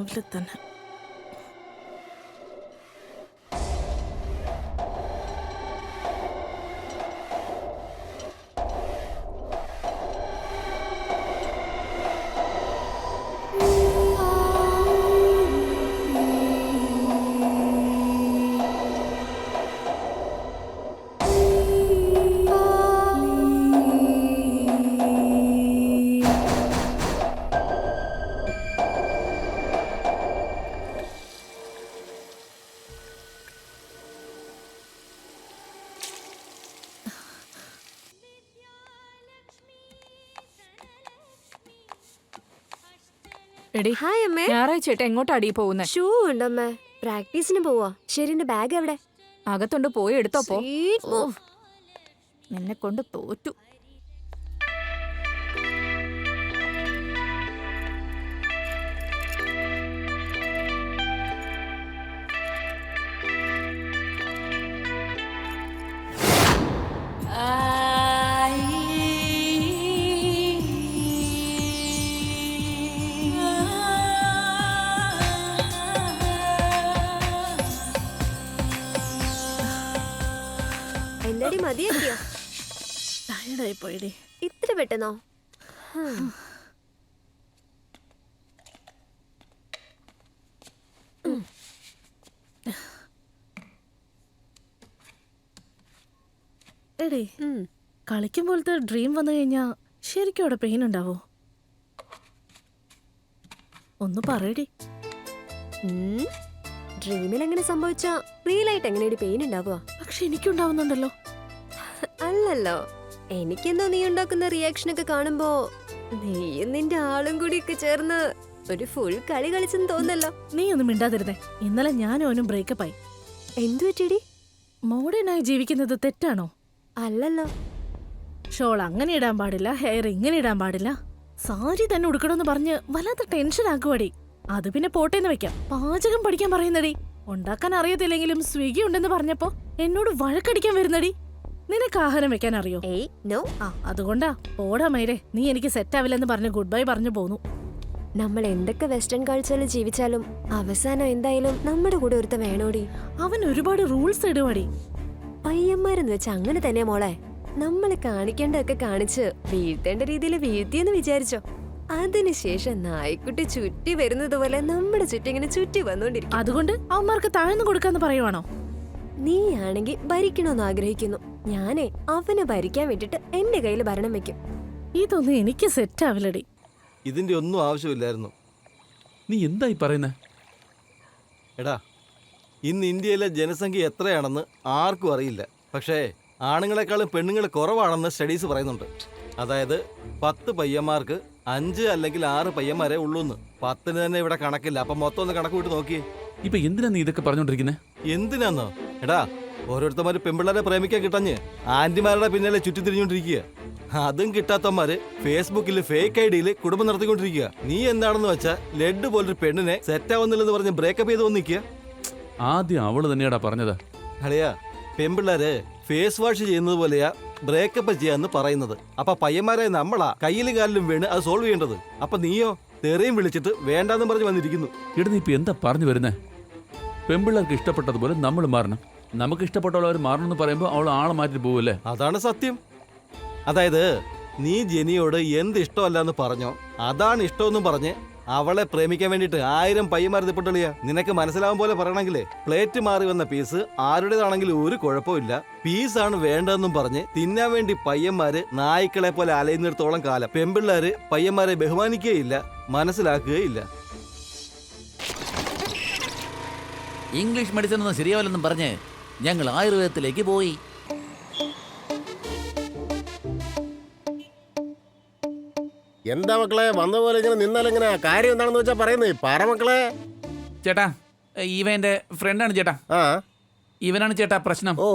രാവിലെ തന്നെ ഹായ് അമ്മേ. ഞായറാഴ്ച എങ്ങോട്ടാടി പോകുന്നേ? ഷൂ ഉണ്ടമ്മേ, പ്രാക്ടീസിന് പോവാ. ശരി, എന്റെ ബാഗ് എവിടെ? അകത്തുണ്ട്, പോയി എടുത്തോ. പോ. Sweet move. നിന്നെ കൊണ്ട് തോറ്റു. എന്താടി മതിയാക്കിയോ? ടയർഡായി പോയിടി. ഇത്ര പെട്ടെന്നോ? എടേ, കളിക്കുമ്പോഴത്തെ ഡ്രീം വന്നു കഴിഞ്ഞാ ശരിക്കും അവിടെ പെയിൻ ഉണ്ടാവോ? ഒന്ന് പറയടി. ഡ്രീമിൽ എങ്ങനെ സംഭവിച്ചാ റിയൽ ആയിട്ട് എങ്ങനെയാണ് പെയിൻ ഉണ്ടാവുക? പക്ഷെ എനിക്കുണ്ടാവുന്നുണ്ടല്ലോ. അല്ലല്ലോ, എനിക്കെന്തോ നീ ഉണ്ടാക്കുന്ന റിയാക്ഷൻ ഒക്കെ കാണുമ്പോ നീയും നിന്റെ ആളും കൂടി ഒക്കെ ചേർന്ന് ഒരു ഫുൾ കളി കളിച്ചെന്ന് തോന്നല്ലോ. നീ ഒന്നും മിണ്ടാതിരുന്നേ. ഇന്നലെ ഞാനും അവനും ബ്രേക്കപ്പ് ആയി. എന്തു പറ്റിയടി? മോഡേണായി ജീവിക്കുന്നത് തെറ്റാണോ? അല്ലല്ലോ. ഷോൾ അങ്ങനെ ഇടാൻ പാടില്ല, ഹെയർ ഇങ്ങനെ ഇടാൻ പാടില്ല, സാരി തന്നെ ഉടുക്കണമെന്ന് പറഞ്ഞ് വല്ലാത്ത ടെൻഷൻ ആക്കുവാടി. അത് പിന്നെ പോട്ടേന്ന് വെക്കാം. പാചകം പഠിക്കാൻ പറയുന്നടി. ഉണ്ടാക്കാൻ അറിയത്തില്ലെങ്കിലും സ്വിഗ്ഗി ഉണ്ടെന്ന് പറഞ്ഞപ്പോ എന്നോട് വഴക്കടിക്കാൻ വരുന്നടി. നിനക്ക് ആഹാരം വെക്കാൻ അറിയോ? ഏയ് നോ. അതുകൊണ്ടാ. പോടാ മൈരെ, നീ എനിക്ക് സെറ്റ് ആവില്ലെന്ന് പറഞ്ഞ് ഗുഡ് ബൈ പറഞ്ഞു പോന്നു. നമ്മൾ എന്തൊക്കെ വെസ്റ്റേൺ കൾച്ചറിൽ ജീവിച്ചാലും അവസാനം എന്തായാലും നമ്മുടെ കൂടെ ഒരുത്ത വേണോടി. അവൻ ഒരുപാട് റൂൾസ് ഇടുവാടി. പയ്യന്മാരെന്ന് വെച്ചാ അങ്ങനെ തന്നെ മോളെ. നമ്മൾ കാണിക്കേണ്ടതൊക്കെ കാണിച്ച് വീഴ്ത്തേണ്ട രീതിയിൽ വീഴ്ത്തിയെന്ന് വിചാരിച്ചോ, അതിനുശേഷം നായ്ക്കുട്ടി ചുറ്റി വരുന്നത് പോലെ നമ്മുടെ ചുറ്റിങ്ങനെ ചുറ്റി വന്നോണ്ടിരിക്കും. അതുകൊണ്ട് അവന്മാർക്ക് താഴ്ന്നു കൊടുക്കാന്ന് പറയുവാണോ? നീയാണെങ്കി ഭരിക്കണമെന്ന് ആഗ്രഹിക്കുന്നു. ഞാനേ അവനെ ഭരിക്കാൻ വിട്ടിട്ട് എന്റെ കയ്യിൽ ഭരണം വെക്കും. ഇതൊന്നും എനിക്ക് സെറ്റ് ആവില്ലടി. ഇതിന്റെ ഒന്നും ആവശ്യമില്ലായിരുന്നു. നീ എന്തായി പറയുന്നേ? എടാ, ഇന്ന് ഇന്ത്യയിലെ ജനസംഖ്യ എത്രയാണെന്ന് ആർക്കും അറിയില്ല. പക്ഷേ ആണുങ്ങളെക്കാളും പെണ്ണുങ്ങൾ കുറവാണെന്ന് സ്റ്റഡീസ് പറയുന്നുണ്ട്. അതായത് 10 പയ്യന്മാർക്ക് 5 അല്ലെങ്കിൽ 6 പയ്യന്മാരെ ഉള്ളൂന്ന്. 10 തന്നെ ഇവിടെ കണക്കില്ല. അപ്പൊ മൊത്തം ഒന്ന് കണക്ക് വിട്ട് നോക്കിയേ. ഇപ്പൊ എന്തിനാ നീ ഇതൊക്കെ പറഞ്ഞോണ്ടിരിക്കുന്നേ? എന്തിനാന്നോ? എടാ, ഓരോരുത്തന്മാര് പെമ്പിള്ളേരെ പ്രേമിക്കാൻ കിട്ടഞ്ഞ് ആന്റിമാരുടെ പിന്നാലെ ചുറ്റി തിരിഞ്ഞോണ്ടിരിക്കുക. അതും കിട്ടാത്തമാര് ഫേസ്ബുക്കിൽ ഫേക്ക് ഐഡിയിൽ കുടുംബം നടത്തിക്കൊണ്ടിരിക്കുക. നീ എന്താണെന്ന് വെച്ചാ ലഡ് പോലൊരു പെണ്ണിനെ സെറ്റാവുന്നില്ലെന്ന് പറഞ്ഞ് ബ്രേക്കപ്പ് ചെയ്ത് വന്നിക്കുക. ആദ്യം അവള് തന്നെയാടാ പറഞ്ഞത്. അളിയാ, പെമ്പിള്ളേര് ഫേസ് വാഷ് ചെയ്യുന്നത് പോലെയാ ബ്രേക്കപ്പ് ചെയ്യാന്ന് പറയുന്നത്. അപ്പൊ പയ്യന്മാരെ നമ്മളാ കയ്യിലും കാലിലും വീണ് അത് സോൾവ് ചെയ്യേണ്ടത്. അപ്പൊ നീയോ തെറിയും വിളിച്ചിട്ട് വേണ്ടാന്ന് പറഞ്ഞ് വന്നിരിക്കുന്നു. ഇവിടെ നീ ഇപ്പൊ എന്താ പറഞ്ഞു വരുന്നേ? പെമ്പിള്ളേർക്ക് ഇഷ്ടപ്പെട്ടതുപോലെ നമ്മൾ മാറണം. നമുക്ക് ഇഷ്ടപ്പെട്ടവർ മാറണം എന്ന് പറയുമ്പോൾ അവൾ ആളെ മാറ്റി പോവല്ലേ? അതാണ് സത്യം. അതായത് നീ ജെനിയോട് എന്ത് ഇഷ്ടമല്ലെന്ന് പറഞ്ഞോ അതാണ് ഇഷ്ടമെന്നും പറഞ്ഞ് അവളെ പ്രേമിക്കാൻ വേണ്ടിയിട്ട് 1000 പയ്യന്മാർ തിപ്പിട്ടുള്ളിയാ. നിനക്ക് മനസ്സിലാവും പോലെ പറയണമെങ്കിലേ പ്ലേറ്റ് മാറി വന്ന പീസ് ആരുടേതാണെങ്കിലും ഒരു കുഴപ്പമില്ല, പീസാണ് വേണ്ടതെന്നും പറഞ്ഞ് തിന്നാൻ വേണ്ടി പയ്യന്മാര് നായ്ക്കളെ പോലെ അലയുന്നിടത്തോളം കാലം പെമ്പിള്ളേര് പയ്യന്മാരെ ബഹുമാനിക്കുകയില്ല, മനസ്സിലാക്കുകയില്ല. ഇംഗ്ലീഷ് മെഡിസിൻ ഒന്നും ശരിയാവില്ലെന്നും പറഞ്ഞ് ഞങ്ങൾ ആയുർവേദത്തിലേക്ക് പോയി. എന്താ മക്കളെ വന്ന പോലെ ഇങ്ങനെ നിന്നാലെങ്ങനെ കാര്യം എന്താണെന്ന് വെച്ചാ പറയുന്നേ പറ മക്കളെ. ചേട്ടാ ഇവന്റെ ഫ്രണ്ടാണ് ചേട്ടാ. ആ ഇവനാണ് ചേട്ടാ പ്രശ്നം. ഓ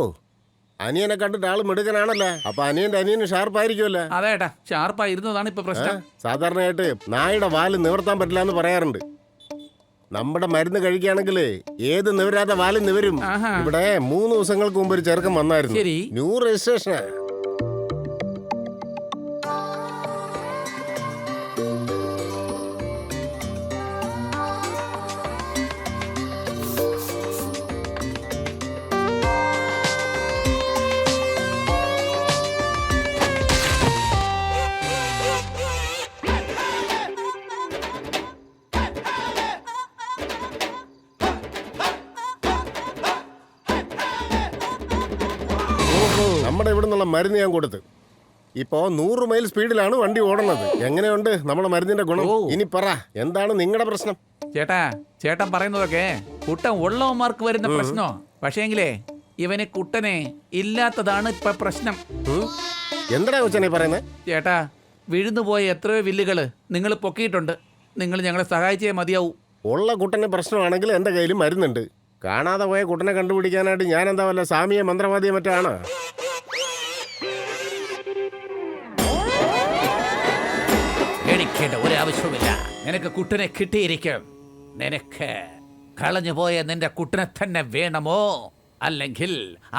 അനിയനെ കണ്ടിട്ട് ആള് മിടുക്കനാണല്ലോ. അപ്പൊ അനിയന് ഷാർപ്പായിരിക്കുമല്ലോ. അതെ ചേട്ടാ, ഷാർപ്പായിരുന്നതാണ് ഇപ്പൊ പ്രശ്നം. സാധാരണയായിട്ട് നായുടെ വാല് നിവർത്താൻ പറ്റില്ല എന്ന് പറയാറുണ്ട്. നമ്മുടെ മരുന്ന് കഴിക്കുകയാണെങ്കിൽ ഏത് നിവരാത്ത വാലും നിവരും. ആഹാ. ഇവിടെ 3 ദിവസങ്ങൾക്ക് മുമ്പ് ഒരു ചെറുക്കം വന്നായിരുന്നു. ശരി. New registration. നമ്മുടെ ഇവിടെ നിന്നുള്ള മരുന്ന് ഞാൻ കൊടുത്ത് ഇപ്പോ 100 മൈൽ സ്പീഡിലാണ് വണ്ടി ഓടുന്നത്. എങ്ങനെയുണ്ട് നമ്മുടെ മരുന്നിന്റെ ഗുണം? ഓ. ഇനി പറ, എന്താണ് നിങ്ങളുടെ പ്രശ്നം? ചേട്ടൻ പറയുന്നതൊക്കെ കുട്ടൻ ഉള്ളവന്മാർക്ക് വരുന്ന പ്രശ്നോ. പക്ഷേങ്കിലേ ഇവന് കുട്ടനെ ഇല്ലാത്തതാണ് ഇപ്പൊ പ്രശ്നം. എന്താ കൊച്ചനെ പറയുന്നത്? ചേട്ടാ വിഴുന്നുപോയ എത്രയോ വില്ലുകള് നിങ്ങൾ പൊക്കിയിട്ടുണ്ട്. നിങ്ങൾ ഞങ്ങളെ സഹായിച്ചേ മതിയാവൂ. ഉള്ള കുട്ടന് പ്രശ്നമാണെങ്കിൽ എന്റെ കയ്യിൽ മരുന്നുണ്ട്. കാണാതെ പോയ കുട്ടനെ കണ്ടുപിടിക്കാനായിട്ട് ഞാൻ എന്താ വല്ല സാമിയ മന്ത്രവാദിയെ മറ്റാണ്? പേടിക്കേണ്ട ഒരാവശ്യവുമില്ല. നിനക്ക് കുട്ടനെ കിട്ടിയിരിക്കും. നിനക്ക് കളഞ്ഞുപോയ നിന്റെ കുട്ടനെ തന്നെ വേണമോ, അല്ലെങ്കിൽ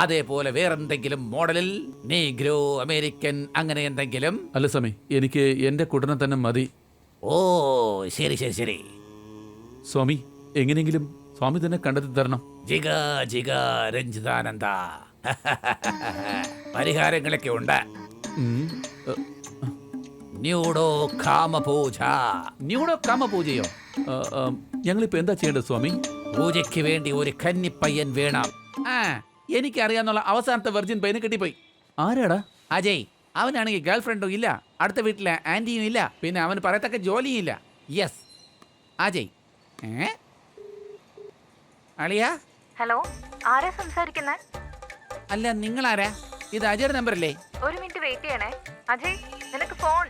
അതേപോലെ വേറെന്തെങ്കിലും മോഡലിൽ നീഗ്രോ അമേരിക്കൻ അങ്ങനെ എന്തെങ്കിലും? അല്ല സ്വാമി, എനിക്ക് എന്റെ കുട്ടനെ തന്നെ മതി. ഓ ശരി ശരി ശരി. സ്വാമി, എങ്ങനെയെങ്കിലും സ്വാമി തന്നെ കണ്ടെത്തി തരണം. Giga giga രഞ്ജിതാനന്ദ. പരിഹാരങ്ങളൊക്കെ ഉണ്ട്. ഉം. ന്യൂഡോ കാമപൂജ. ന്യൂഡോ കാമപൂജയോ? ഞങ്ങളിപ്പോ എന്താ ചെയ്യേണ്ടത് സ്വാമി? പൂജയ്ക്ക് വേണ്ടി ഒരു കന്നിപ്പയ്യൻ വേണം. എനിക്കറിയാന്നുള്ള അവസാനത്തെ വെർജിൻ പയ്യനെ കിട്ടിപ്പോയി. ആരാടാ? അജയ്. അവനാണെങ്കിൽ ഗേൾ ഫ്രണ്ടും ഇല്ല, അടുത്ത വീട്ടിലെ ആന്റിയും ഇല്ല, പിന്നെ അവന് പറയത്തക്ക ജോലിയും ഇല്ല. യെസ് അജയ്. അളിയാ. ഹലോ, ആരാ സംസാരിക്കുന്നേ? അല്ല നിങ്ങളാരാ? ഇത് അജയുടെ നമ്പറല്ലേ? ഒരു മിനിറ്റ് വെയിറ്റ് ചെയ്യണേ. അജയ്, നിനക്ക് ഫോൺ.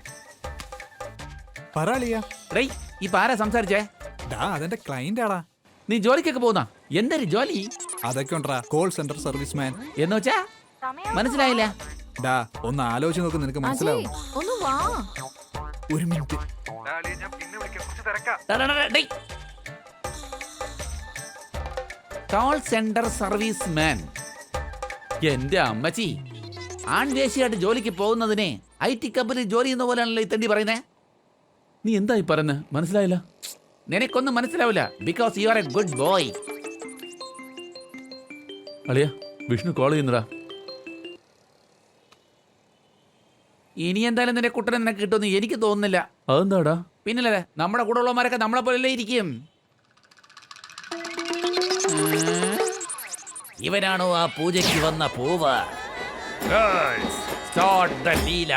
പറയാളിയാ റേയ് ഇപ്പൊ ആരാ സംസാരിച്ചേ? അതെന്റെ ക്ലൈന്റ് ആടാ. നീ ജോലിക്കൊക്കെ പോകുന്ന? എന്തൊരു ജോലി? അതൊക്കെ ഉണ്ടാ, കോൾ സെന്റർ സർവീസ് മാൻ. എന്ന് വെച്ചാ മനസ്സിലായില്ല. ഡാ ഒന്ന് ആലോചിച്ച് നോക്ക്, നിനക്ക് മനസ്സിലാവും. ഒന്ന് വാ. ഒരു minute. Call centre service man. എന്റെ അമ്മച്ചി, ആൺവേശിയായിട്ട് ജോലിക്ക് പോകുന്നതിനെ IT കമ്പനി ജോലി ചെയ്യുന്ന പോലെയാണല്ലോ ഈ തണ്ടി പറയുന്നേ. നീ എന്തായി പറയുന്നത്? മനസ്സിലായില്ല. നിനക്കൊന്നും മനസ്സിലാവില്ല, because you are A good boy. അളിയ, വിഷ്ണു കോൾ ചെയ്യുന്നടാ. ഇനി എന്തായാലും നിന്റെ കുട്ടനെ നിനക്ക് കിട്ടുമെന്ന് എനിക്ക് തോന്നുന്നില്ല. അതെന്താടാ? പിന്നല്ലേ, നമ്മുടെ കൂടെ ഉള്ളവന്മാരൊക്കെ നമ്മളെ പോലെയല്ലേ ഇരിക്കും. ഇവനാണോ ആ പൂജയ്ക്ക് വന്ന പൂവ്? Girls, start the Leela.